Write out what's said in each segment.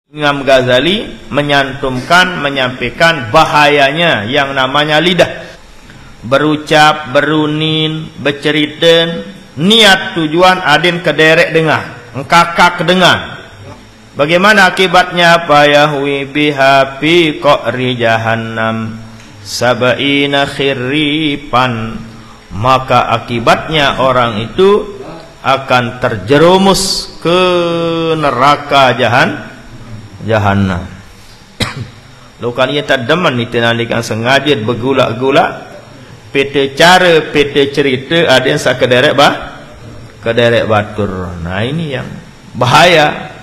Imam Ghazali menyampaikan bahayanya yang namanya lidah. Berucap, berunin, bercerita, niat tujuan adin kederek dengar, engkakak dengar. Bagaimana akibatnya? Fayahwi biha fi qa'ri jahannam sab'ina khiripan. Maka akibatnya orang itu akan terjerumus ke neraka jahannam. Lukan ia tak demen itu nalikan sengaja bergulak-gulak. PT cara, PT cerita ada yang sakederek kederek batur. Nah ini yang bahaya.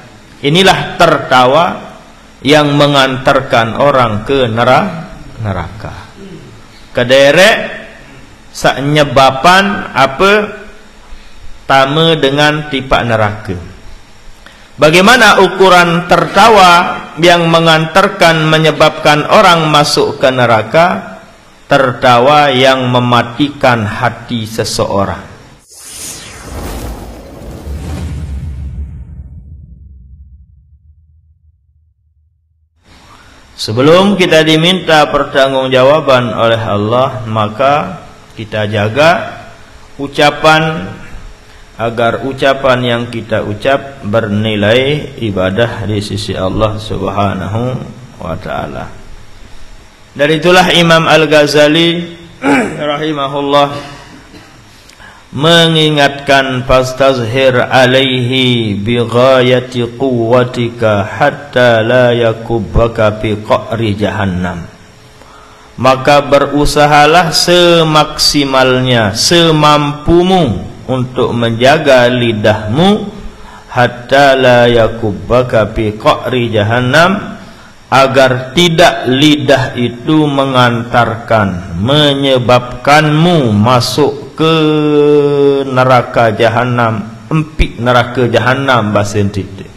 Inilah tertawa yang mengantarkan orang ke neraka. Kederek senyebaban apa? Tama dengan tipak neraka. Bagaimana ukuran tertawa yang mengantarkan menyebabkan orang masuk ke neraka? Tertawa yang mematikan hati seseorang. Sebelum kita diminta pertanggungjawaban oleh Allah, maka kita jaga ucapan agar ucapan yang kita ucap bernilai ibadah di sisi Allah Subhanahu wa taala. Dari itulah Imam Al-Ghazali rahimahullah mengingatkan fastazhir alaihi bi ghayati quwwatika hatta la yakubbaka fi qa'ri jahannam. Maka berusahalah semaksimalnya, semampumu untuk menjaga lidahmu hatta la yakubbaka fi qa'ri jahannam, agar tidak lidah itu mengantarkan, menyebabkanmu masuk ke neraka jahannam, empik neraka jahannam bahasa Indonesia.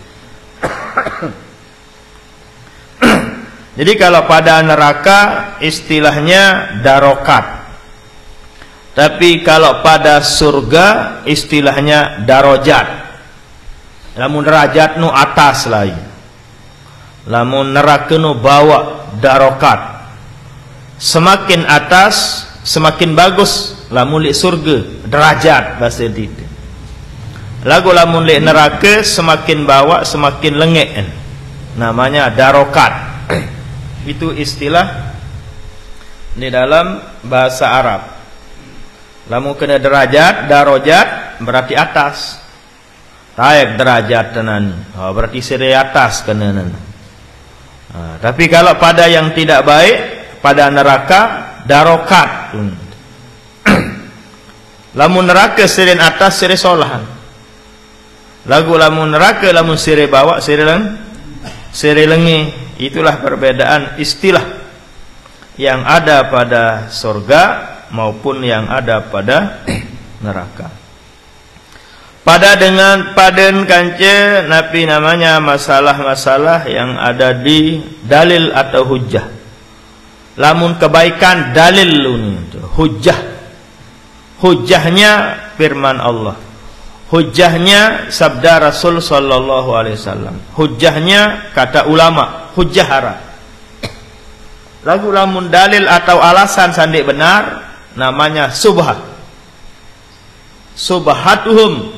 Jadi kalau pada neraka istilahnya darokat. Tapi kalau pada surga istilahnya darajat. Lamun derajat nu atas lagi. Lamun neraka nu bawa darokat. Semakin atas semakin bagus. Lamun li surga derajat bahasa itu. Lagu lamun li neraka semakin bawa semakin lengek. Namanya darokat. Itu istilah di dalam bahasa Arab. Lamun kena derajat, darajat berarti atas. Taib derajat tenan. Oh, berarti seri atas kena. Tapi kalau pada yang tidak baik, pada neraka darokat. Lamun neraka seri atas, seri solahan. Lagu lamun neraka, lamun seri bawah, seri lengi. Itulah perbedaan istilah yang ada pada surga maupun yang ada pada neraka. Pada dengan paden kance napi namanya masalah-masalah yang ada di dalil atau hujjah. Lamun kebaikan dalil hujjah. Hujjahnya firman Allah. Hujjahnya sabda Rasul sallallahu alaihi wasallam. Hujjahnya kata ulama, hujjah hara. Lagu lamun dalil atau alasan sandik benar namanya subhat. Subhatuhum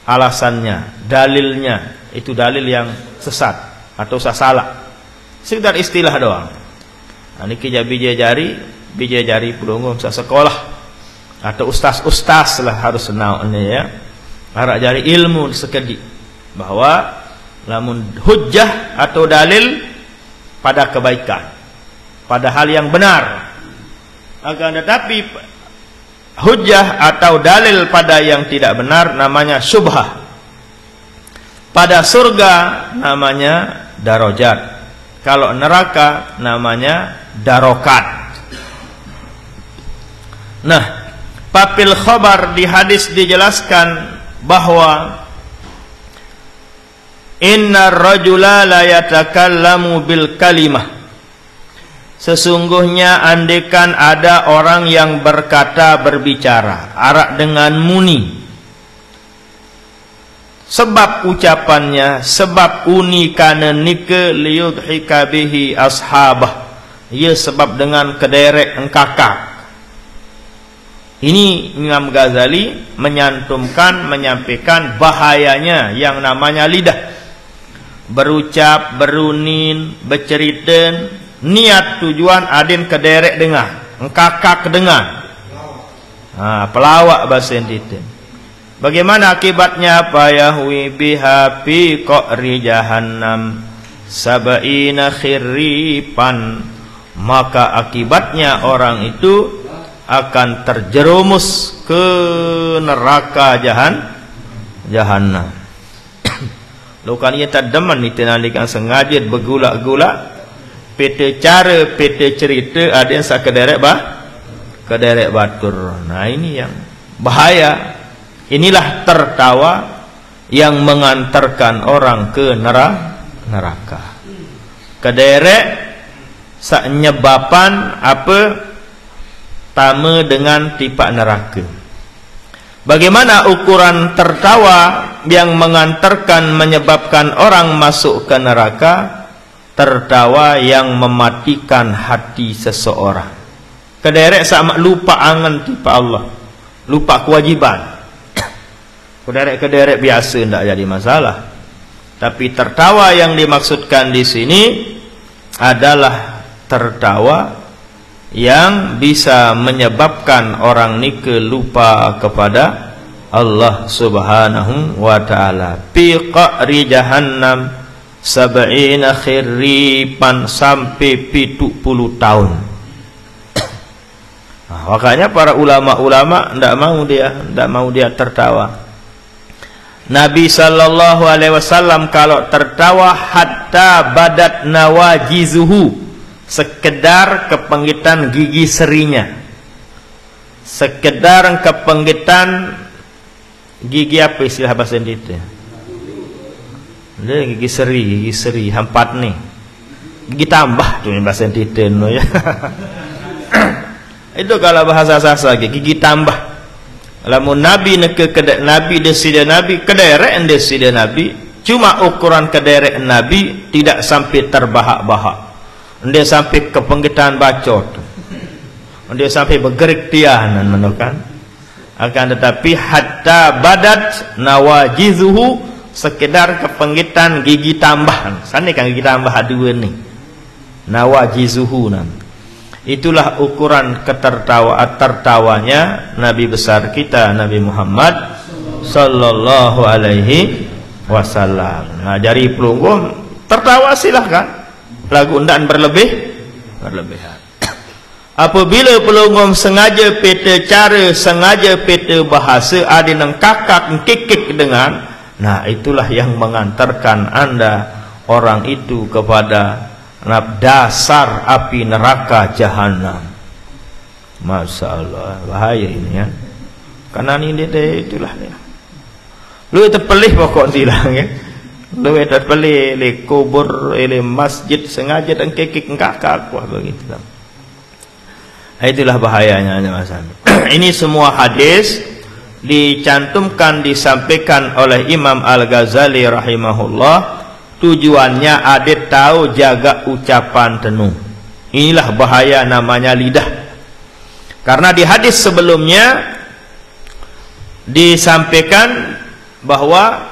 alasannya, dalilnya itu dalil yang sesat atau salah. Sekedar istilah doang. Niki bija jari pelunggung sekolah atau ustaz lah harus naonnya ya. Harap jari ilmu sekedik bahwa lamun hujjah atau dalil pada kebaikan, pada hal yang benar. Akan tetapi hujjah atau dalil pada yang tidak benar namanya syubhah. Pada surga namanya darajat. Kalau neraka namanya darokat. Nah, papil khabar di hadis dijelaskan bahwa inna rajula la yatakallamu bil kalimah. Sesungguhnya andekan ada orang yang berbicara arak dengan muni sebab ucapannya, sebab unikana nika liyudhika bihi ashabah, ia sebab dengan kederek engkakak. Ini Imam Ghazali menyantumkan, menyampaikan bahayanya yang namanya lidah. Berucap, berunin, bercerita, niat tujuan adin kederek dengar, engkakak dengar. Pelawak bahasa Indonesia. Bagaimana akibatnya? Apa? Yahwi biha fi qa'ri jahannam sab'ina khirripan. Maka akibatnya orang itu akan terjerumus ke neraka jahannam. Lokanya tak demen itu nalikan sengaja bergulak-gulak. Peta cara, peta cerita ada yang sakederek kederek batur. Nah ini yang bahaya. Inilah tertawa yang mengantarkan orang ke neraka. Kederek saknyebapan apa? Tama dengan tipak neraka. Bagaimana ukuran tertawa yang mengantarkan, menyebabkan orang masuk ke neraka? Tertawa yang mematikan hati seseorang. Kederek sama lupa angan tipak Allah, lupa kewajiban. Kederek biasa tidak jadi masalah. Tapi tertawa yang dimaksudkan di sini adalah tertawa yang bisa menyebabkan orang ni lupa kepada Allah Subhanahu wa taala. Fi qa'ri jahannam sab'ina khirripan, sampai 70 tahun. Makanya para ulama-ulama tidak mau dia tertawa. Nabi sallallahu alaihi wasallam kalau tertawa hatta badat nawajizuhu, sekedar kepenggitan gigi serinya, sekedar kepenggitan gigi apa istilah bahasa Indonesia? Gigi seri hampat nih, gigi tambah tu bahasa Indonesia ya. Itu kalau bahasa sasa gigi tambah. Lamun Nabi Nabi desida Nabi kederek desida Nabi, cuma ukuran kederek Nabi tidak sampai terbahak-bahak. Dia sampai kepenggitan bacot, dia sampai bergerik tianan menukan. Akan tetapi hatta badat nawajizuhu, sekedar kepenggitan gigi tambahan. Sana kan gigi tambah dua nih, nawajizuhu nam. Itulah ukuran tertawanya Nabi besar kita Nabi Muhammad sallallahu alaihi wasallam. Nah, dari pelunggung tertawa silahkan, lagu undan berlebihan. Apabila pelunggung sengaja peta cara, sengaja peta bahasa, ada nang kakak kikik dengan, nah itulah yang mengantarkan anda orang itu kepada dasar api neraka jahanam. Masya Allah, bahaya ini ya. Karena ini dia itulah ya. Lu terpelih pokok silang ya. Lu terpelih le kubur le masjid sengaja dan kekik kakak wah begitu. Itulah bahayanya Mas. Ini semua hadis dicantumkan, disampaikan oleh Imam Al-Ghazali rahimahullah. Tujuannya ada tahu jaga ucapan tenung. Inilah bahaya namanya lidah. Karena di hadis sebelumnya disampaikan bahwa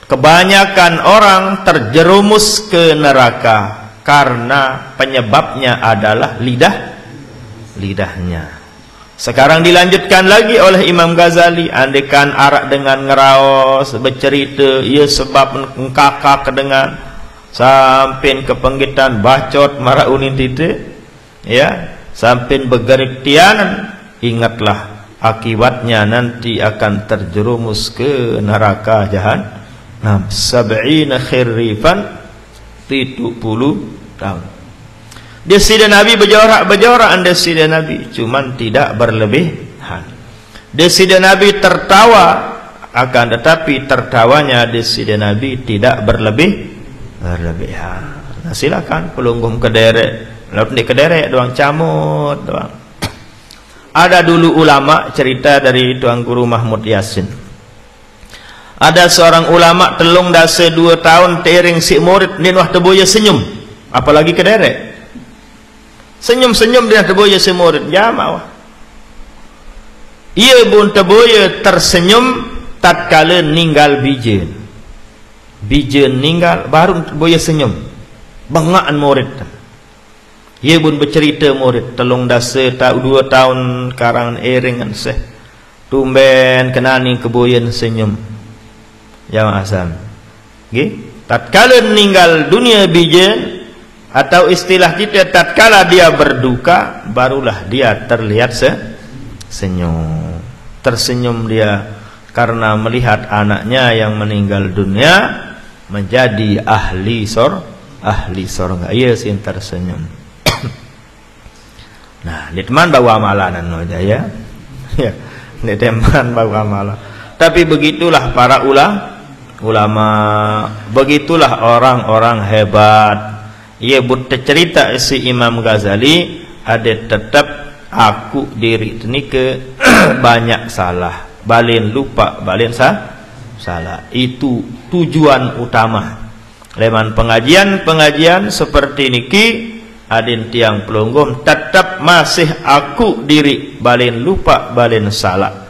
kebanyakan orang terjerumus ke neraka karena penyebabnya adalah lidahnya. Sekarang dilanjutkan lagi oleh Imam Ghazali, andekan arak dengan ngeraos, bercerita, ia sebab engkakak dengan sampai kepenggitan bacot marah unin titik, ya, sampai bergerik tianan, ingatlah akibatnya nanti akan terjerumus ke neraka jahannam. Sab'ina khirrifan, 70 tahun. Dia sida Nabi berjorak anda sida Nabi, cuman tidak berlebihan. Dia sida Nabi tertawa, akan tetapi tertawanya dia sida Nabi tidak berlebihan. Nah, silakan pelunggung kederek, lalu kederek doang camut doang. Ada dulu ulama cerita dari Tuan Guru Mahmud Yasin. Ada seorang ulama telung dasa 2 tahun tering si murid ni wah teboya senyum, apalagi kederek senyum-senyum dia teboya si murid jamaah. Ia pun teboya tersenyum tatkala ninggal bijen ninggal baru teboya senyum bengaan murid. Ia pun bercerita murid telung dasa 2 tahun karang eringan seh tumben kenani keboyan senyum. Jamaah asam. Okay? Tatkala meninggal dunia bijen, atau istilah kita tatkala dia berduka, barulah dia terlihat senyum. Tersenyum dia karena melihat anaknya yang meninggal dunia menjadi ahli surga. Ia sin tersenyum. Nah, di teman bawa amalan aja ya. Ya, di teman bawa amalan. Tapi begitulah para ulama, begitulah orang-orang hebat. Ia buat cerita si Imam Ghazali, ada tetap aku diri ini ke banyak salah, balin lupa, balin salah. Itu tujuan utama. Leman pengajian seperti niki, adin tiang pelunggum tetap masih aku diri, balin lupa, balin salah.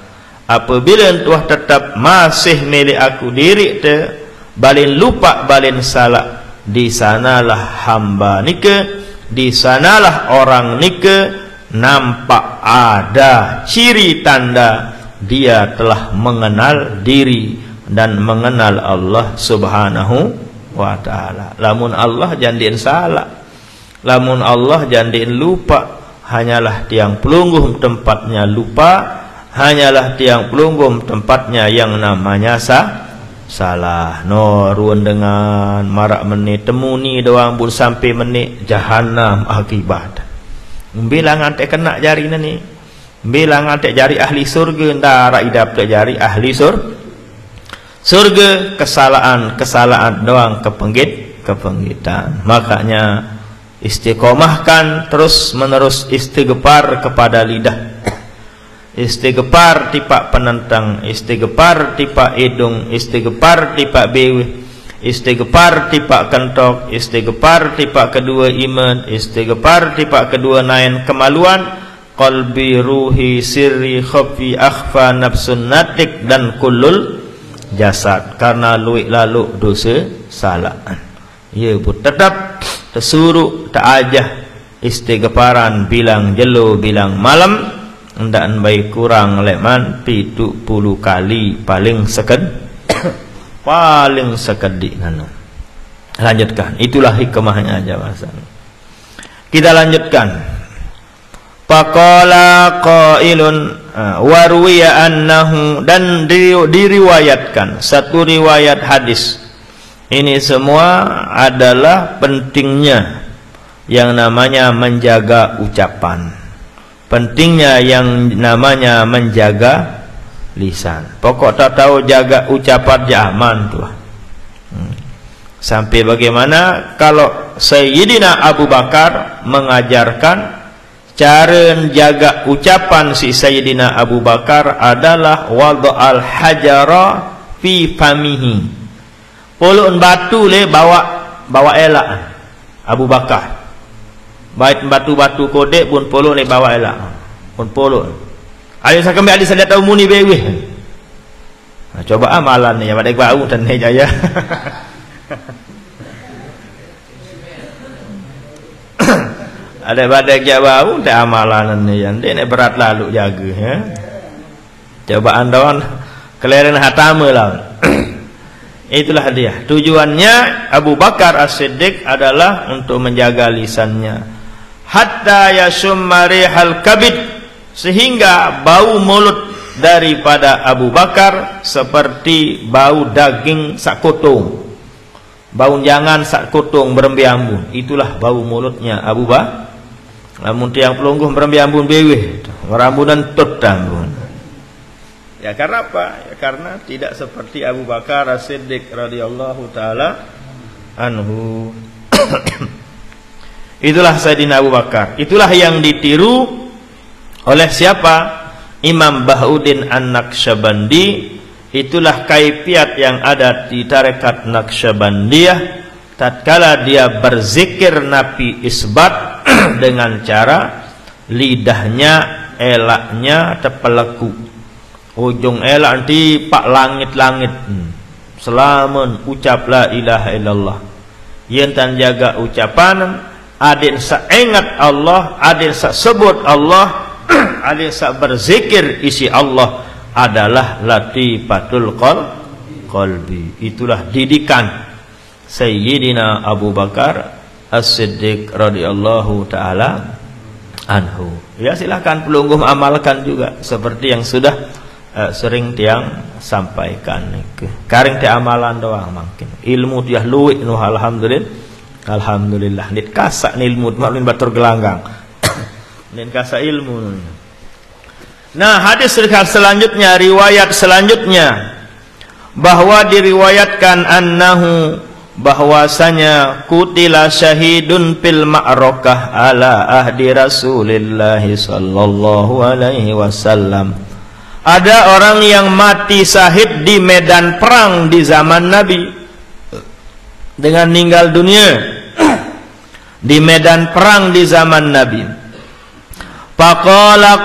Apabila tuah tetap masih milik aku diri te balin lupa balin salah, di sanalah hamba nike, di sanalah orang nike nampak ada ciri tanda dia telah mengenal diri dan mengenal Allah Subhanahu wa taala. Lamun Allah jandiin salah, lamun Allah jandiin lupa, hanyalah tiang pelungguh tempatnya lupa, hanyalah tiang pelunggum tempatnya yang namanya salah. No ruan dengan marak menit temuni doang pun sampai menit jahanam akibat. Bilang antek kena jari ni, bilang antek jari ahli surga, ndara idap te jari ahli surga. Kesalahan doang kepenggitan. Makanya istiqomahkan terus menerus istighfar kepada lidah. Istighfar tipak penentang, istighfar tipak hidung, istighfar tipak bewe, istighfar tipak kentok, istighfar tipak kedua iman, istighfar tipak kedua nain kemaluan, qalbi, ruhi, sirri, khafi, akhfa, nafsun, natik, dan kullul jasad. Karena luik lalu dosa salah. Ya pun tetap tersuruh ta'ajah istighfaran bilang jelo bilang malam. Ndak baik kurang leman 70 kali paling sekedik nana. Lanjutkan, itulah hikmahnya aja masa. Kita lanjutkan. Faqala qailun warwiya annahu, dan diriwayatkan satu riwayat hadis. Ini semua adalah pentingnya yang namanya menjaga ucapan. Pentingnya yang namanya menjaga lisan. Pokok tak tahu jaga ucapan aman tuh. Sampai bagaimana kalau Sayyidina Abu Bakar mengajarkan cara menjaga ucapan si Sayyidina Abu Bakar adalah wada'al hajara fi famihi. Polon batu le bawa elak Abu Bakar. Baik batu-batu kodek pun polo ni bawa elak pun polo. Ayo saya kembali saya tahu muni bewe. Nah, coba amalan ni ya pada bau dan jaya. Ada badak jauh tak amalan ni yang dia berat lalu jaga ya. Cobaan daun kelahiran hatama lah. Itulah dia. Tujuannya Abu Bakar As-Siddiq adalah untuk menjaga lisannya. Hatta yashumma rihal kabid, sehingga bau mulut daripada Abu Bakar seperti bau daging sakotong, bau jangan sakotong berembi-ambun. Itulah bau mulutnya Abu Bakar. Namun tiang pelungguh berembi-ambun beweh, merambunan tutambun. Ya karena apa? Ya karena tidak seperti Abu Bakar As-Siddiq radhiyallahu taala anhu. Itulah Sayyidina Abu Bakar. Itulah yang ditiru oleh siapa? Imam Bahauddin An-Naqsyabandi. itulah kaifiat yang ada di tarekat Naqsyabandiyah tatkala dia berzikir napi isbat dengan cara lidahnya elaknya tepeleku ujung elak nanti pak langit-langit selamun ucap la ilaha illallah yen tan jaga ucapan adin sa ingat Allah adin sa sebut Allah adin sa berzikir isi Allah adalah latifatul qalbi. Itulah didikan Sayyidina Abu Bakar As-Siddiq radhiyallahu taala anhu. Ya, silakan pelungguh amalkan juga seperti yang sudah sering tiang sampaikan. Karing ti amalan doang mungkin. Ilmu dia luwih nu alhamdulillah. Nit kasak ilmu maklum batur gelanggang. Nit kasak ilmu. Nah, hadis selanjutnya, riwayat selanjutnya bahwa diriwayatkan annahu bahwasanya kutila syahidun fil ma'rakah ala ahdi Rasulillah sallallahu alaihi wasallam. Ada orang yang mati syahid di medan perang di zaman Nabi dengan meninggal dunia di medan perang di zaman Nabi. Faqala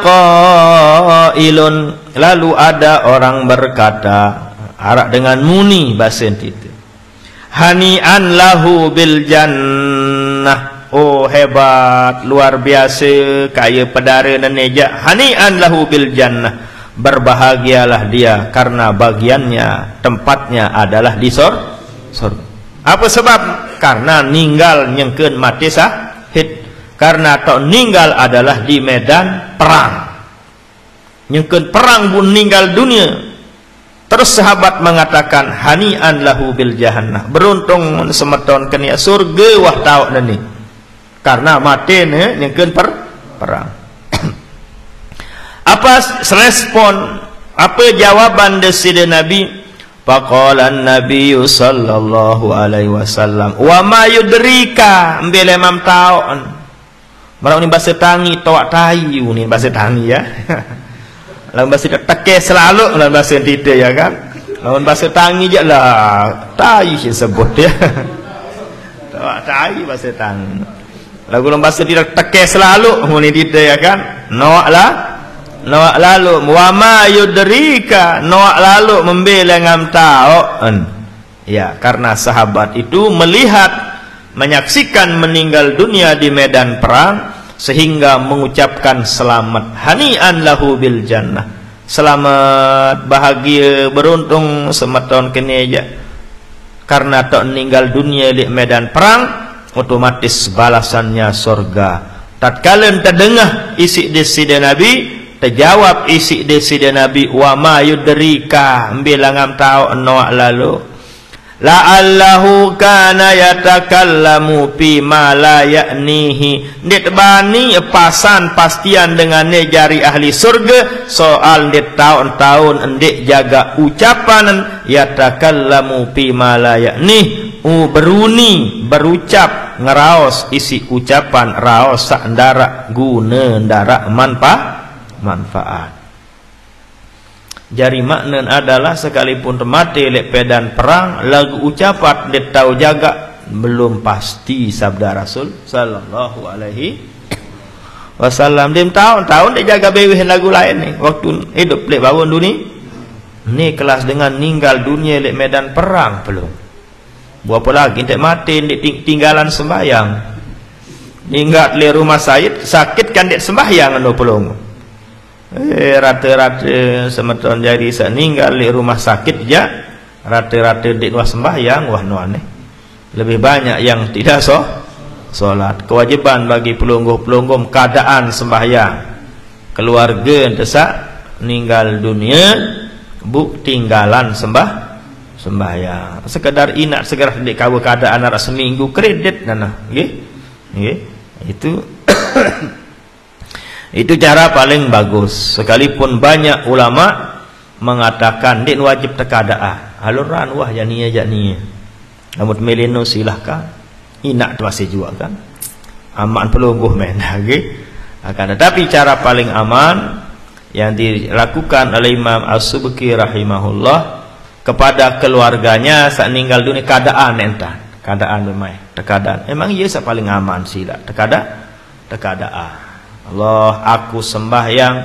qailun, lalu ada orang berkata arak dengan muni bahasa itu, hani'an lahu bil jannah, oh hebat luar biasa kaya pedara dan neja, hani'an lahu bil jannah, berbahagialah dia karena bagiannya tempatnya adalah di surga. Apa sebab? Karena ninggal nyengkeun mati syahid. Karena tok ninggal adalah di medan perang. Nyengkeun perang pun ninggal dunia. Terus sahabat mengatakan hani'an lahu bil jannah, beruntung semeton kena surga wah tau nani. Karena mati ne nyengkeun perang. Apa respon? Apa jawaban dari Nabi? Faqala an-nabiy sallallahu alaihi wasallam, wa ma yudrika mbele mam taon. Marau ni bahasa tangi tawak tayu ni bahasa tangi ya. Lawan bahasa teke selalu lawan bahasa tita ya kan. Lawan bahasa tangi je lah tayu sih sebut ya. Tawak tayu bahasa tangi. Lagu lawan bahasa tita teke selalu ni tita ya kan. Noak lalu wa ma yudrika, noak lalu membela ngam taon. Ya, karena sahabat itu melihat menyaksikan meninggal dunia di medan perang sehingga mengucapkan selamat hani'an lahu bil jannah, selamat bahagia beruntung semeton keneja karena tak meninggal dunia di medan perang, otomatis balasannya surga. Tatkala terdengar isi desida Nabi, terjawab isi desida Nabi, wa ma yudrika bilangam tahu noak lalu la'allahu kana yatakallamu fi ma la ya'nihi, ndet bani pasan pastian dengan jari ahli surga soal ndet tahun-tahun ndet jaga ucapan yatakallamu fi ma la ya'nih, beruni berucap ngeraos isi ucapan raos sak ndara guna ndara manfaat. Jari makna adalah sekalipun mati lek pedan perang lagu ucapan dia tahu jaga belum pasti sabda Rasul sallallahu alaihi wasallam. Dia tahun-tahun dia jaga beweh lagu lain ni waktu hidup lek bangun dunia ni kelas dengan ninggal dunia lek medan perang belum. Berapa lagi tak mati dia tinggalan sembahyang. Ninggal lek rumah sakit kan dia sembahyang anu pelong. Rata-rata semeton jadi seninggal di rumah sakit ya, rata-rata di luar sembahyang wah nuane. Lebih banyak yang tidak solat. Kewajiban bagi pelungguh-pelungguh keadaan sembahyang. Keluarga desak meninggal dunia bu tinggalan sembahyang. Sekedar inat segera di kawa keadaan arah seminggu kredit nana. Nggih. Itu itu cara paling bagus. Sekalipun banyak ulama mengatakan din wajib tekadaah haluran wah janiya namun melino silahkan inak tu masih juga kan aman pelungguh main lagi akan tetapi cara paling aman yang dilakukan oleh Imam As-Subki rahimahullah kepada keluarganya saat meninggal dunia keadaan entah keadaan memang terkadang emang iya sa paling aman sila terkadang Allah aku sembahyang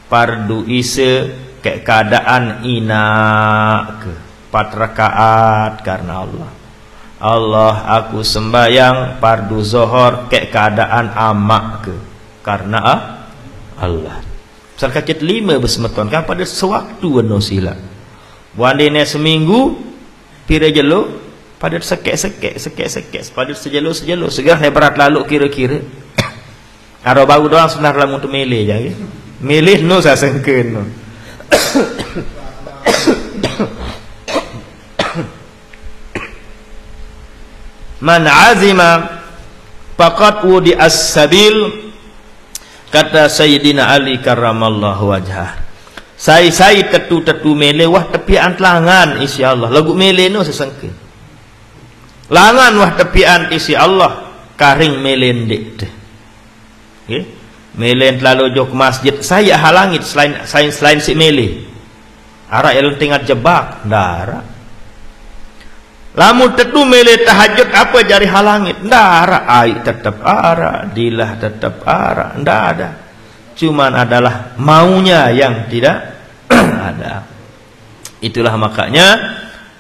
fardu isya ke keadaan inak ke 4 rakaat karena Allah aku sembahyang fardu zuhur ke keadaan amak ke karena Allah sarkacit 5 bersemeton kan pada sewaktu anu sila wandene seminggu pira jelo pada sekek pada sejelo segera hebat lalu kira-kira aro bau doang senar lamun tu milih je milih no sa sengkeun no man azima faqad wudi as-sabil kata Sayyidina Ali karramallahu wajhah sai tetu mele wah tepian langan insyaallah lagu mele no sesengkeun langan wah tepian isi Allah karing melendek teh nggih melen lalu jok masjid saya halangit selain si mele ara elon tinggal jebak ndara lamun tetu mele tahajud apa jari halangit ndara ai tetap ara dilah tetap ara ndak ada cuman adalah maunya yang tidak ada. Itulah makanya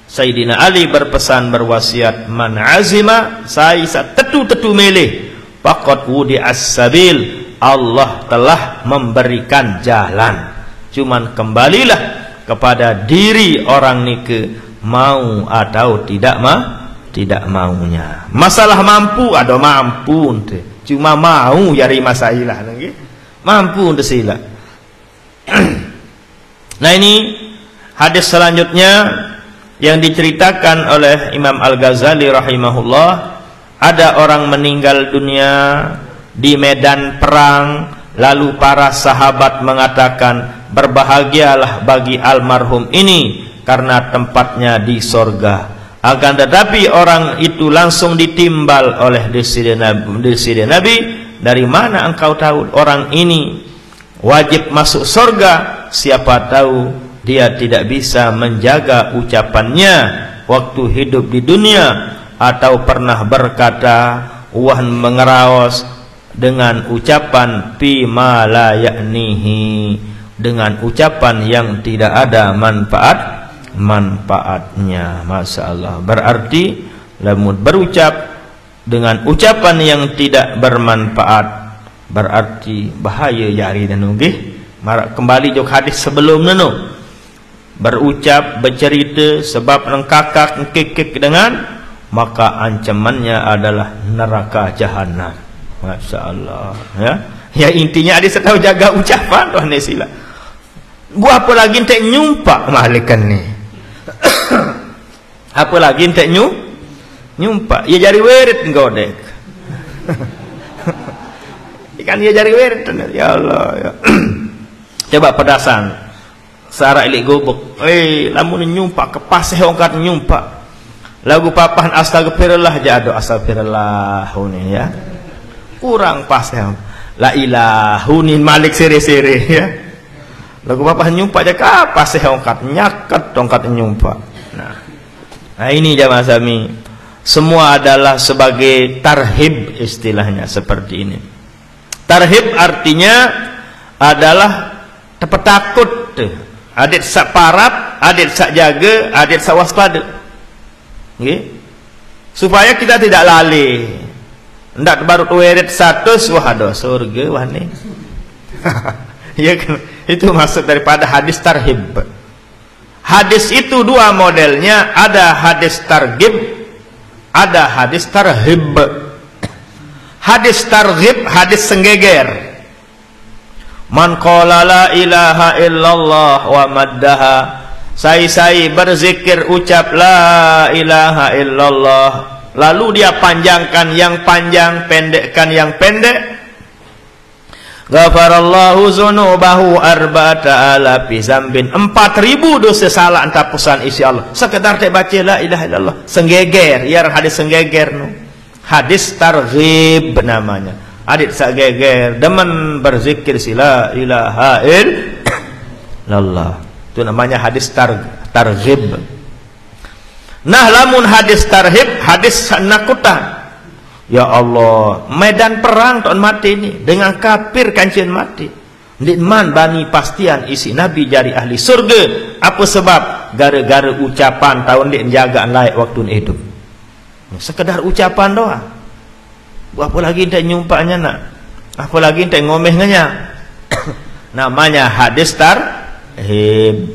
Sayyidina Ali berpesan berwasiat man azima saya tetu meleh faqad wudi as-sabil Allah telah memberikan jalan cuman kembalilah kepada diri orang nike mau atau tidak maunya masalah mampu ada mampu cuma mau yari masailah nggih mampu untuk sila. Nah ini hadis selanjutnya yang diceritakan oleh Imam Al-Ghazali rahimahullah, ada orang meninggal dunia di medan perang, lalu para sahabat mengatakan berbahagialah bagi almarhum ini karena tempatnya di sorga. Akan tetapi orang itu langsung ditimbal oleh desire Nabi, dari mana engkau tahu orang ini wajib masuk surga? Siapa tahu dia tidak bisa menjaga ucapannya waktu hidup di dunia, atau pernah berkata wah mengeraos dengan ucapan fi ma la ya'nihi, dengan ucapan yang tidak ada manfaatnya. Masya Allah, berarti lamun berucap dengan ucapan yang tidak bermanfaat berarti bahaya jari dan nggih. Kembali jok hadis sebelum neno, berucap bercerita sebab nengkakak ngkik dengan, maka ancamannya adalah neraka jahanam. Masya Allah, ya intinya ada setahu jaga ucapan tuh nesila. Gua apa lagi entek nyumpak mahlikan nih. Apa lagi entek nyumpak, ya jari werit ngodek. Ikan dia jari werit, ya Allah ya. Coba pedasan sara ilik gobok lamun nyumpak kepasih ongkat nyumpak lagu papahan astagfirullah jado astagfirullah ini ya kurang pas ya la ilahunin malik siri-siri ya lagu papahan nyumpak aja kapasih ongkat nyaket ongkat nyumpak. Nah ini jamaah sami semua adalah sebagai tarhib, istilahnya seperti ini. Tarhib artinya adalah tepat takut, adik sak parap, adik sak jaga, adik sak waspada, okay? Supaya kita tidak lalai. Ndak baru tuweret satu, wah ada surga wah nih. Ya kan? Itu maksud daripada hadis tarhib. Hadis itu dua modelnya, ada hadis targhib, ada hadis tarhib. Hadis targhib, hadis senggeger. Man qala la ilaha illallah wa maddaha, sai berzikir ucap la ilaha illallah, lalu dia panjangkan yang panjang, pendekkan yang pendek. Ghafarallahu dzunubahu arba'ata alafi zambin, 4000 dosa salah antapusan isi Allah. Sekedar tak baca la ilaha illallah senggeger, ya hadis senggeger no. Hadis targhib namanya. Adik sageger demen berzikir sila ilaha illallah, itu namanya hadis targhib. Nah lamun hadis tarhib, hadis nakutan. Ya Allah, medan perang tuan mati ini dengan kafir kancian mati. Nikman bani pastian isi Nabi jari ahli surga. Apa sebab? Gara-gara ucapan tahun dia jagaan layak waktu hidup. Sekedar ucapan doa. Apa lagi tak nyumpaknya nak? Apa lagi tak ngomehnya? Namanya hadis tarhib.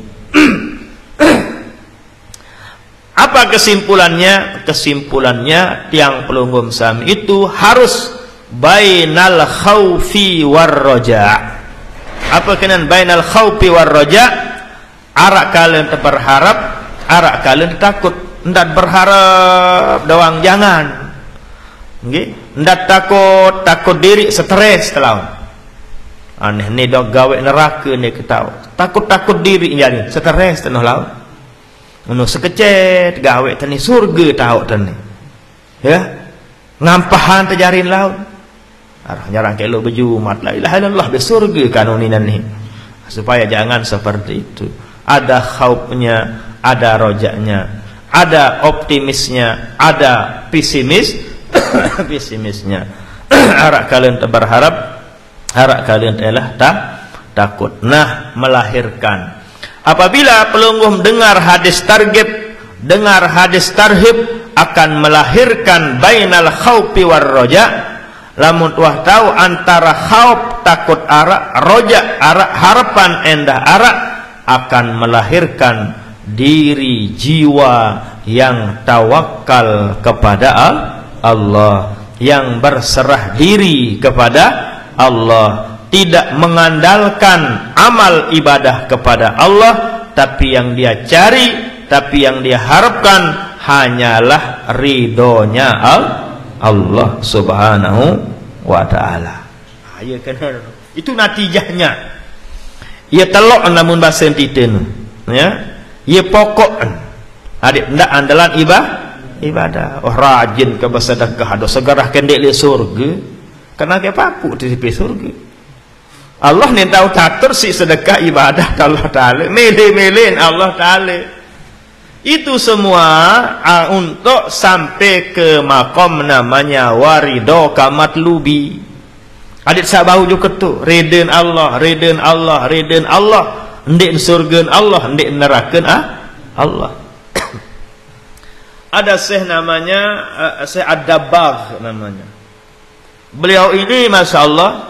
Apa kesimpulannya? Kesimpulannya tiang pelunggum sami itu harus bainal khaufi war roja. Apa kenan bainal khaufi war roja? Arak kalian berharap, arak kalian takut. Ndak berharap doang jangan. Nggih, ndak takut diri stres telaun. Aneh ni dok gawe neraka ni ketau. Takut diri jadi stres tenoh laut. Ngono sekecet gawe tani surga tahu tani. Ya. Ngampahan terjarin laut. Arah nyarang kelo bejumat la ilaha illallah be surga kanuninan ni. Supaya jangan seperti itu. Ada khaufnya, ada rojaknya, ada optimisnya, ada pesimisnya. Arak kalian berharap, arak kalian ialah takut. Nah, melahirkan. Apabila pelunggum dengar hadis targhib, dengar hadis tarhib, akan melahirkan bainal khaufi war roja. Lamun tuah tahu antara khauf takut arak, roja arak harapan endah arak, akan melahirkan diri jiwa yang tawakal kepada Allah, yang berserah diri kepada Allah, tidak mengandalkan amal ibadah kepada Allah, tapi yang dia cari, tapi yang dia harapkan hanyalah ridhonya Allah subhanahu wa ta'ala. Itu natijahnya. Ia telok namun bahasa titen, ya. Ia pokok. Adik ndak andalan ibadah. Oh rajin ke bersedekah, do segarah kendek le surga. Kena ke paku di surga. Allah ni tahu tatur si sedekah ibadah Allah Taala, milih-milihin Allah Taala. Itu semua untuk sampai ke makom namanya warido kamatlubi. Adik sabahu juga tu, reden Allah, ndik surga Allah, ndik neraka Allah. Ada syekh namanya Syekh Ad-Dabbagh namanya. Beliau ini masya-Allah,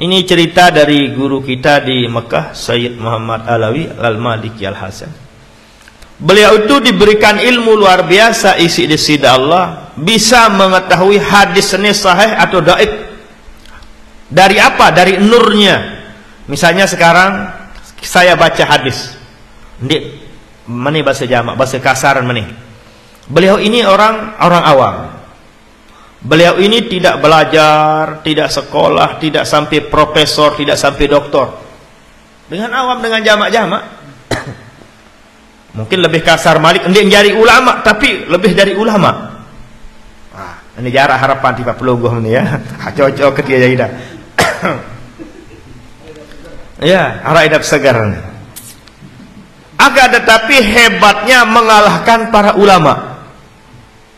ini cerita dari guru kita di Mekah, Sayyid Muhammad Alawi Al-Maliki Al-Hasan. Beliau itu diberikan ilmu luar biasa, isi di sida Allah, bisa mengetahui hadis ini sahih atau dhaif. Dari apa? Dari nurnya. Misalnya sekarang saya baca hadis, ndik meni bahasa jamak, bahasa kasaran meni. Beliau ini orang awam. Beliau ini tidak belajar, tidak sekolah, tidak sampai profesor, tidak sampai doktor. Dengan awam, dengan jamak-jamak. Mungkin lebih kasar Malik, ndik jadi ulama, tapi lebih dari ulama. Ini jarak harapan tiba pelungguh ini ya. Cocok ke dia jadi dah. Ya, arah idap segar. Akan tetapi hebatnya mengalahkan para ulama.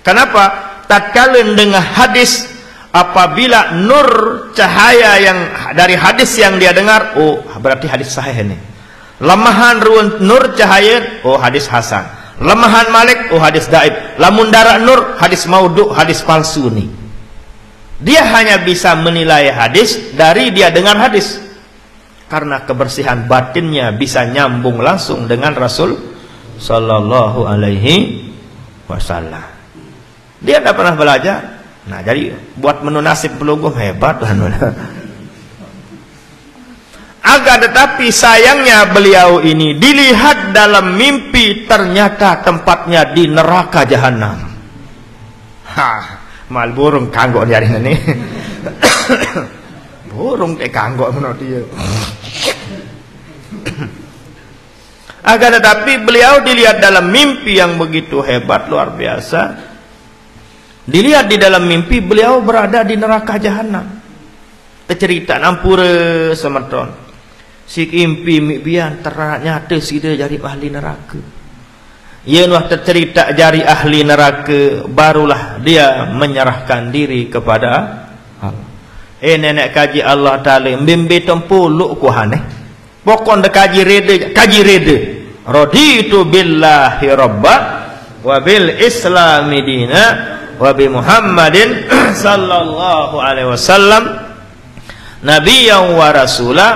Kenapa? Tatkala dengar hadis, apabila nur cahaya yang dari hadis yang dia dengar, oh berarti hadis sahih ini. Lemahan ruang nur cahaya, oh hadis hasan. Lemahan Malik, oh hadis daib. Lamun darah nur, hadis maudhu, hadis palsu nih. Dia hanya bisa menilai hadis dari dia dengar hadis, karena kebersihan batinnya bisa nyambung langsung dengan Rasul sallallahu alaihi wasallam. Dia tidak pernah belajar. Nah, jadi buat menu nasib pelungguh hebat lah. Agar tetapi sayangnya beliau ini dilihat dalam mimpi, ternyata tempatnya di neraka jahanam. Mal burung kanggok jari ini. Burung kanggok menurut dia. Agar tetapi beliau dilihat dalam mimpi yang begitu hebat, luar biasa. Dilihat di dalam mimpi beliau berada di neraka jahanam. Tercerita ampura semeton. Si impi mimpian ternyata si dia jadi ahli neraka. Ia tercerita jari ahli neraka, barulah dia menyerahkan diri kepada Allah. Nenek kaji Allah Ta'ala mbimbi tempu luk kuhane pokon de kaji reda raditu billahi rabba wa bil islami dina wa bi Muhammadin sallallahu alaihi wasallam nabiyyan wa rasula,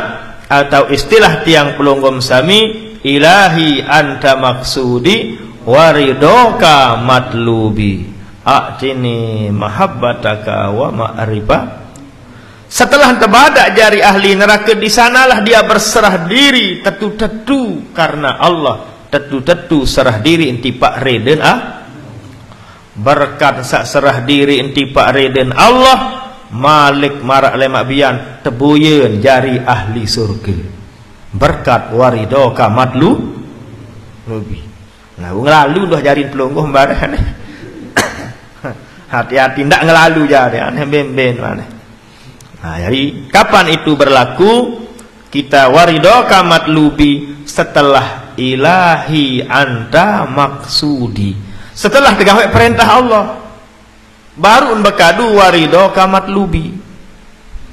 atau istilah tiang pelunggum sami, ilahi anta maksudi waridoka matlubi a'tini mahabbataka wa ma'rifah. Setelah terbadak jari ahli neraka, di sanalah dia berserah diri tetu-tetu karena Allah, tetu-tetu serah diri enti pak reden berkat sak serah diri enti pak reden Allah, malik marak lemak bian tebuyeun jari ahli surga berkat waridoka matlu lebih. Nah, ngelalu dah jari pelungguh barang. Hati-hati ndak ngelalu jari aneh ben-ben aneh. Nah, jadi kapan itu berlaku? Kita waridoka matlubi setelah ilahi anta maksudi, setelah tegawai perintah Allah, baru bekadu waridoka matlubi.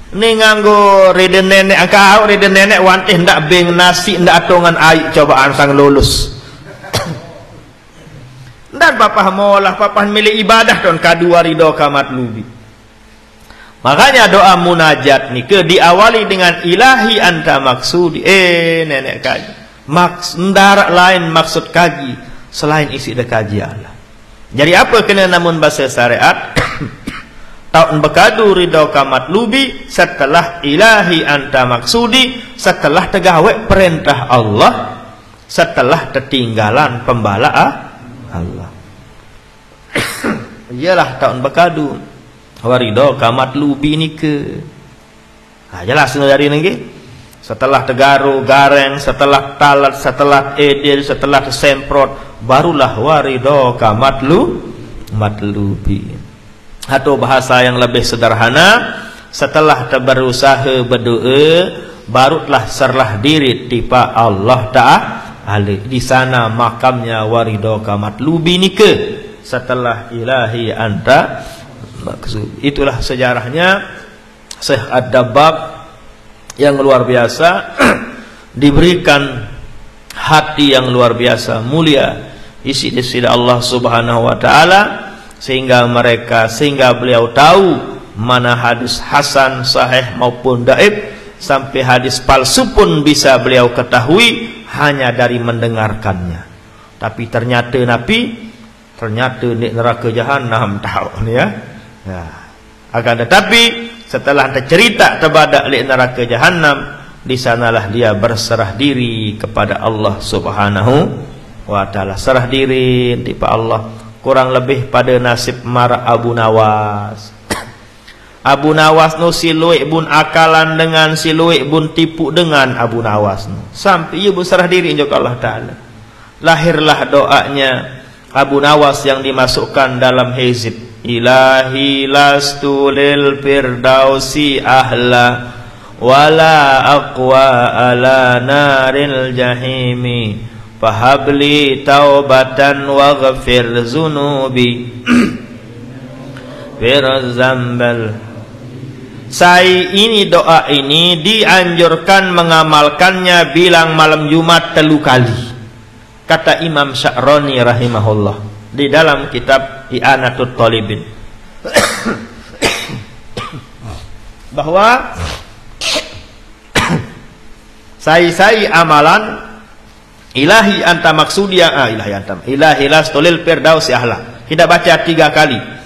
Ini nganggo reden nenek angkau reden nenek wantih ndak beng nasi ndak atongan air cobaan sang lulus. Dan bapak molah bapak milih ibadah don kadu waridoka matlubi. Makanya doa munajat ni diawali dengan ilahi anta maksudi. Nenek kaji ndak lain maksud kaji selain isi de kaji Allah. Jadi apa kena namun bahasa syariat taun bekadu ridho kamat lubi setelah ilahi anta maksudi, setelah tegawe perintah Allah, setelah tertinggalan pembala Allah. Iyalah taun bekadu warido kamat lubi ni ke. Nah, jelas dari ini. Setelah tegaru gareng, setelah talat, setelah edil, setelah semprot, barulah warido kamat matlubi. Atau bahasa yang lebih sederhana, setelah berusaha berdoa, barulah serlah diri tipa Allah Ta'ala. Di sana makamnya warido kamat lubi ni ke. Setelah ilahi anta maksud. Itulah sejarahnya Syekh Ad-Dabbagh yang luar biasa, diberikan hati yang luar biasa mulia, isi Allah Subhanahu wa taala, sehingga beliau tahu mana hadis hasan, sahih maupun dhaif, sampai hadis palsu pun bisa beliau ketahui hanya dari mendengarkannya. Tapi ternyata di neraka jahanam tahu ni ya. Akan tetapi setelah tercerita terbadak di neraka jahanam, di sanalah dia berserah diri kepada Allah Subhanahu wa taala. Serah diri tipa Allah, kurang lebih pada nasib mar Abu Nawas. Abu Nawas no siluik bun akalan dengan siluik bun tipu dengan Abu Nawas no. Sampai ia berserah diri kepada Allah taala. Lahirlah doanya Abu Nawas yang dimasukkan dalam hizib. Ilahi lastu lil firdausi ahla wala aqwa ala naril jahimi fahabli taubatan waghfir zunubi firzambal. Ini doa ini dianjurkan mengamalkannya bilang malam Jumat 3 kali, kata Imam Sya'rani rahimahullah di dalam kitab I'anatul Talibin, bahwa saya amalan ilahi anta maksudia ilahi lastulil firdausi ahla. Kita baca 3 kali.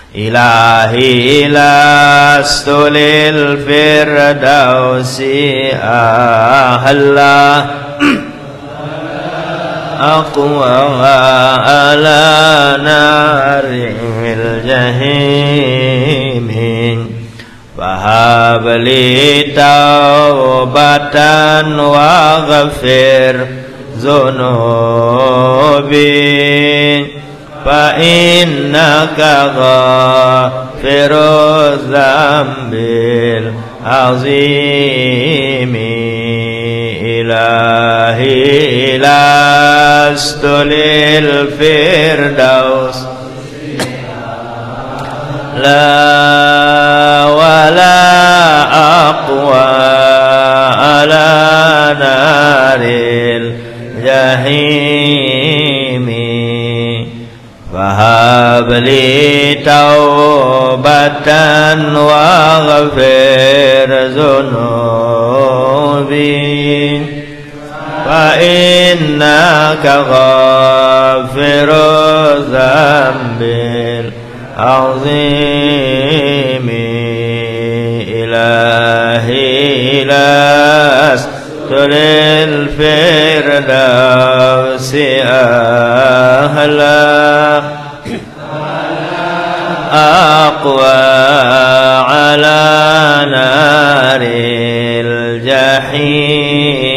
Ilahi lastulil firdausi ahla aqwa ala naril jahimin fahabli taubatan wa ghafir zunubi fa innaka ghafiruz zambil azimi. Ilahi la lastulil firdaus la wala aqwa ala naril jahimi fahabli taubatan wa ghafir zunubi fa innaka ghafiru dzambil azimi ilahi lastulil firdausi ahla aqwa ala naril jahimi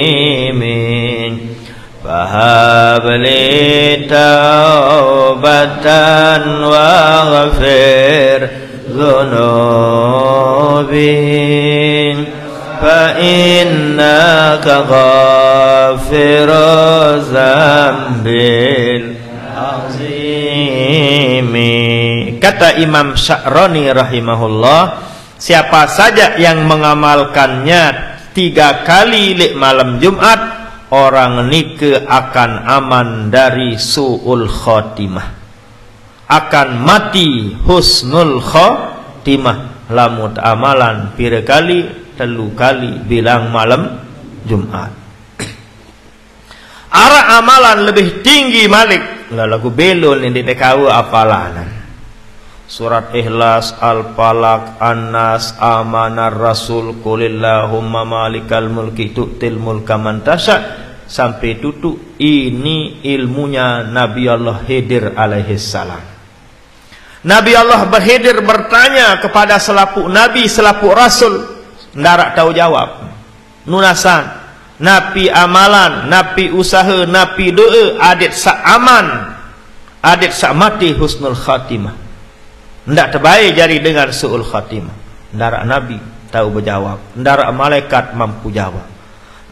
fahabli taubatan wa ghafir dhunubi fa innaka ghafiru dzambil azimi. Kata Imam Sya'rani rahimahullah, siapa saja yang mengamalkannya 3 kali lek malam Jumat, orang nike akan aman dari su'ul khotimah, akan mati husnul khotimah lamun amalan pira kali 3 kali bilang malam Jumat. Arah amalan lebih tinggi malik lagu belul ini dikau apalanan surat Ikhlas, Al-Falaq, An-Nas, Amanar Rasul, Qulillahumma malikal mulki tu'til mulka man tasha, sampai tutup. Ini ilmunya Nabi Allah Khidir alaihissalam. Nabi Allah berhidir bertanya kepada selaku Nabi, selaku Rasul, ndarak tahu jawab. Nunasan, napi amalan, napi usaha, napi doa, adik sak aman, adik sak mati husnul khatimah. Ndak terbaik jari dengan su'ul khatimah. Ndarak Nabi tahu berjawab, ndarak malaikat mampu jawab.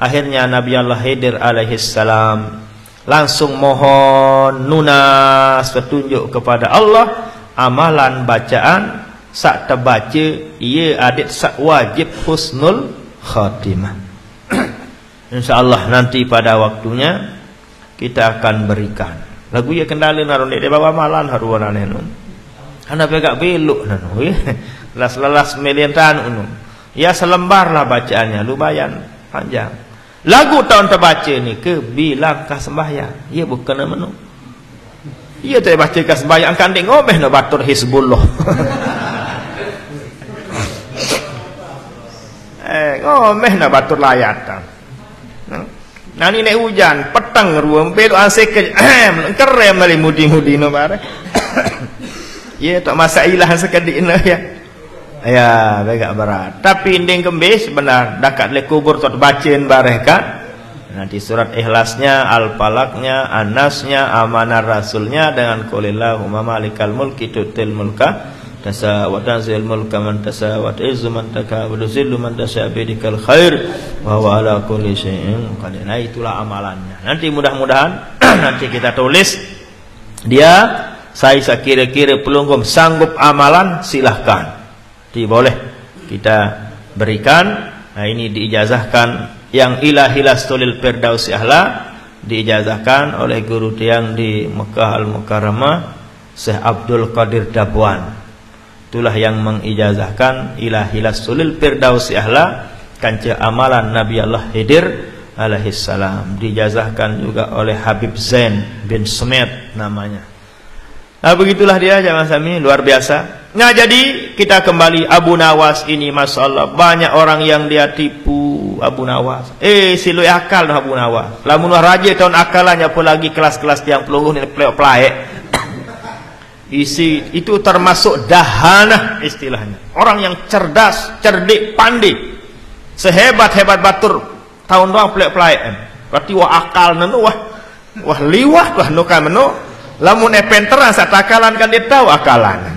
Akhirnya Nabi Allah Khidir alaihissalam langsung mohon nunas petunjuk kepada Allah. Amalan bacaan sak terbaca ia adik sak wajib husnul khatimah. InsyaAllah nanti pada waktunya kita akan berikan. Lagu ya kendala narun dia bawa malan haruan anenun. Anda pegak beluk nanu, las million tan unum. Ya selembar lah bacaannya, lumayan panjang. Lagu tahun terbaca ni ke bilang kah sembahyang, ia bukan menu. Ia tak baca kah sembahyang kan dek ngomeh no batur Hizbullah. Ngomeh no batur layatan. Nah ni hujan, petang ruang beluk asik kerem mali mudi-mudi no bare. Ya tak masailah sekedikna ya. Ya, agak berat. Tapi inding kembis benar dekat le kubur tot bacaan bareh kan. Nanti surat Ikhlasnya, Al-Falaqnya, An-Nasnya, Amanar Rasulnya dengan Qulillahumma malikal mulki tu'til mulka tasa wa tanzil mulka man tasa wa tu'izzu man taka wa tuzillu man tasa bidikal khair wa huwa ala kulli syai'in qadir. Nah, itulah amalannya. Nanti mudah-mudahan nanti kita tulis dia. Saya kira-kira pelunggum sanggup amalan, silahkan. Boleh kita berikan. Nah, ini diijazahkan yang ilahi lastulil firdausi ahla, diijazahkan oleh guru tiang di Mekah Al-Mukarramah, Syekh Abdul Qadir Dabwan. Itulah yang mengijazahkan ilahi lastulil firdausi ahla, kanca amalan Nabi Allah Khidir alaihissalam. Diijazahkan juga oleh Habib Zain bin Sumait namanya. Nah, begitulah dia jamaah sami, luar biasa. Nah, jadi kita kembali Abu Nawas ini, Masya Allah, banyak orang yang dia tipu Abu Nawas. Silui akal Abu Nawas. Lamun raja tahun akalannya, apalagi kelas-kelas yang pelungguh ni pelek-pelek. Isi itu termasuk dahana istilahnya. Orang yang cerdas, cerdik, pandai. Sehebat-hebat batur tahun doang pelek-pelek. Berarti wah akal nenu wah liwah wah nuka menu. Lamun penteran saat akalan kan dia tahu akalan.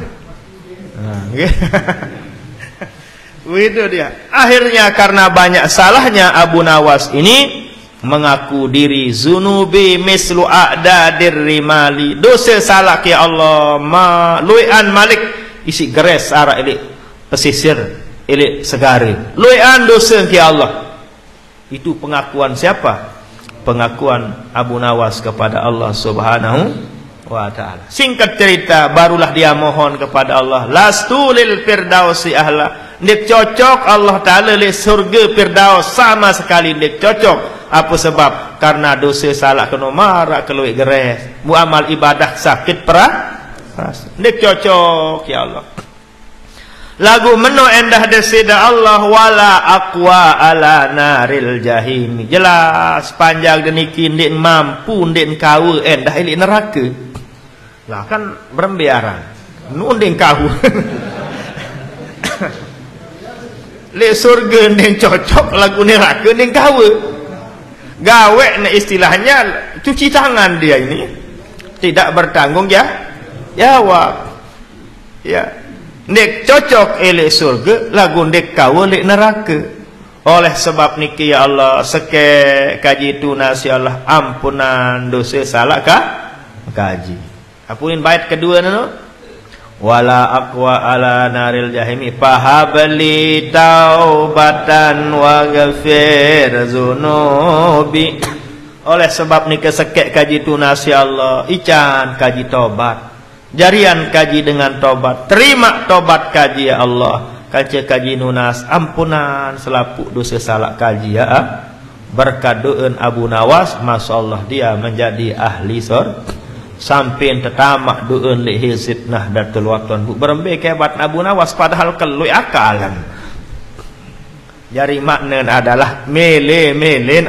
Itu dia. Akhirnya karena banyak salahnya Abu Nawas ini, mengaku diri zunubi mislu a'dadir rimali, dosa salah ke Allah luian malik isi geres arak ilik pesisir ilik segari, luian dosa ke Allah. Itu pengakuan siapa? Pengakuan Abu Nawas kepada Allah Subhanahu wa ta'ala. Singkat cerita, barulah dia mohon kepada Allah, lastu lil firdausi ahla, dia cocok Allah Ta'ala li surga firdaus sama sekali dia cocok. Apa sebab? Karena dosa salah kena marah keluar geres, bu amal ibadah sakit peras, dia cocok ya Allah. Lagu meno endah desida Allah, wala aqwa ala naril jahim. Jelas panjang deniki ndik mampu ndik kau endah ilik neraka. Lah kan berembiaran. Nu ndik kau. Le surga ndik cocok, lagu neraka ndik kau. Gawe na istilahnya cuci tangan dia ini. Tidak bertanggung jawab. Ya. Nek cocok elek surga, lagu nek kau elek neraka. Oleh sebab niki ya Allah, seke kaji tunas ya Allah, ampunan dosa salah kaji. Apuin bait kedua nano, wala aqwa ala naril jahimi fahabli taubatan wa ghafir zunubi. Oleh sebab niki seke kaji tunas ya Allah, ican kaji tobat. Jarian kaji dengan tobat, terima tobat kaji ya Allah. Kaji kaji nunas, ampunan selapuk dosa salah kaji ya. Berkat doa Abu Nawas, masya Allah dia menjadi ahli surga. Sampai tetamak doa lihi sitnah datul watan bu berembe kebat Abu Nawas, padahal kelui akalan. Jari makna adalah mele-melen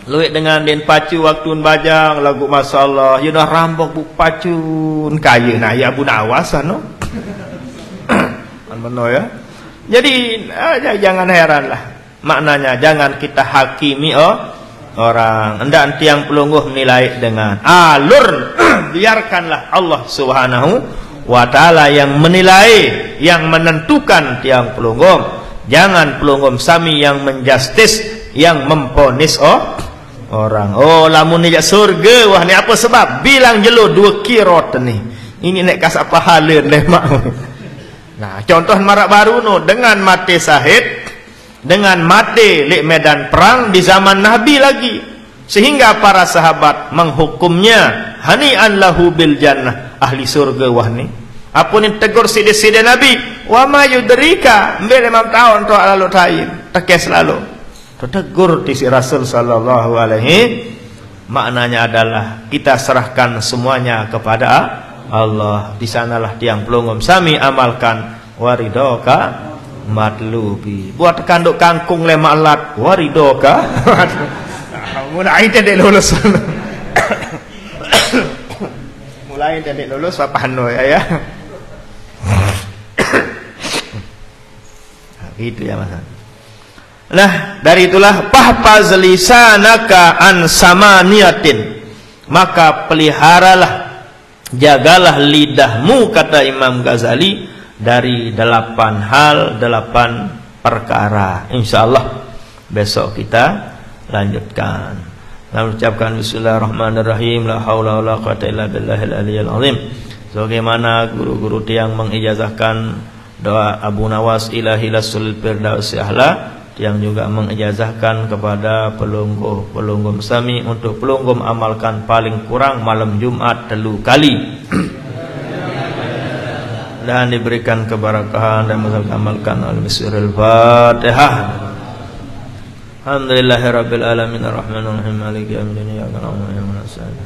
luik dengan den pacu waktu bajang lagu masyaallah, you dah rambok bu pacun kaya nah ya Abu Nawas no. Mano ya. Jadi jangan heranlah. Maknanya jangan kita hakimi orang. Hendak tiang pelungguh menilai dengan alur. Biarkanlah Allah Subhanahu wa ta'ala yang menilai, yang menentukan tiang pelungguh. Jangan pelungguh sami yang menjustis, yang memponis orang. Oh lamun ni surga, wah ni apa sebab? Bilang jelo 2 kirot ni. Ini nek kas apa halin leh mak. Nah, contoh marak baru no, dengan mati sahid, dengan mati lek medan perang di zaman Nabi lagi, sehingga para sahabat menghukumnya hani'an lahu bil jannah, ahli surga wah ni. Apa ni tegur sidi-sidi Nabi, wa ma yudrika, mbele 5 tahun tu lalu tain, tekes lalu. Tegur di si Rasul sallallahu alaihi. Maknanya adalah kita serahkan semuanya kepada Allah. Di sanalah tiang pelungum sami amalkan waridoka matlubi. Buat kanduk kangkung le malat waridoka. Mulai tadi lulus. Mulai tadi lulus apa no ya. Itu ya Mas. Nah, dari itulah fahfaz lisanaka an samaniyatin. Maka peliharalah, jagalah lidahmu, kata Imam Ghazali, dari 8 hal, 8 perkara. Insyaallah besok kita lanjutkan. Lalu ucapkan bismillahirrahmanirrahim, la haula wala quwwata illa billahil aliyyil azim. Sebagaimana guru-guru tiang mengijazahkan doa Abu Nawas ilahi lasul firdausi ahla, yang juga mengijazahkan kepada pelungguh sami untuk pelunggum amalkan paling kurang malam Jumat 3 kali dan diberikan keberkahan dan amalkan al-misrul Fatihah. Alhamdulillahirabbil alamin arrahmanirrahim maliki yaumiddin iyyaka na'budu wa iyyaka nasta'in.